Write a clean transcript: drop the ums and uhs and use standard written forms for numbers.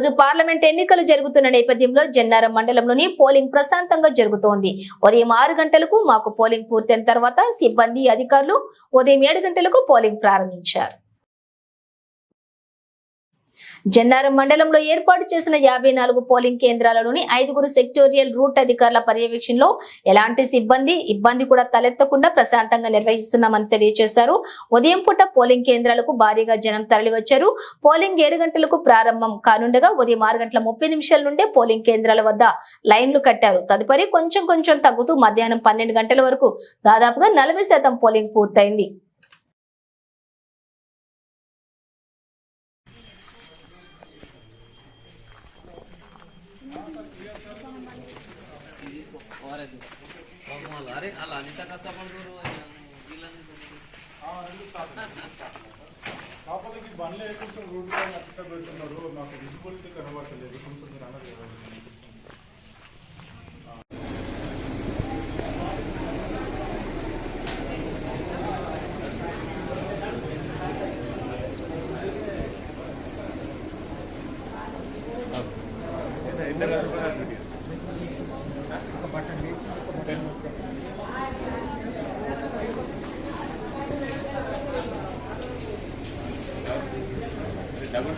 రోజు పార్లమెంట్ ఎన్నికలు జరుగుతున్న నేపథ్యంలో జన్నారం మండలంలోని పోలింగ్ ప్రశాంతంగా జరుగుతోంది. ఉదయం 6 గంటలకు మాకు పోలింగ్ పూర్తయిన తర్వాత సిబ్బంది అధికారులు ఉదయం 7 గంటలకు పోలింగ్ ప్రారంభించారు. జన్నారం మండలంలో ఏర్పాటు చేసిన 54 పోలింగ్ కేంద్రాలలోని 5 సెక్టోరియల్ రూట్ అధికారుల పర్యవేక్షణలో ఎలాంటి ఇబ్బంది కూడా తలెత్తకుండా ప్రశాంతంగా నిర్వహిస్తున్నామని తెలియజేశారు. ఉదయం పూట పోలింగ్ కేంద్రాలకు భారీగా జనం తరలివచ్చారు. పోలింగ్ 7 గంటలకు ప్రారంభం కానుండగా ఉదయం 6:30 నుండే పోలింగ్ కేంద్రాల వద్ద లైన్లు కట్టారు. తదుపరి కొంచెం తగ్గుతూ మధ్యాహ్నం 12 గంటల వరకు దాదాపుగా 40% పోలింగ్ పూర్తయింది. अरे अला अनिता का अपन को కాకపోతే బండ్లు కొంచెం రోడ్డు పైన అట్ట పెడుతున్నారు. నాకు విజిబిలిటీ కనబడలేదు. కొంచెం మీరు అన్నది డబుల్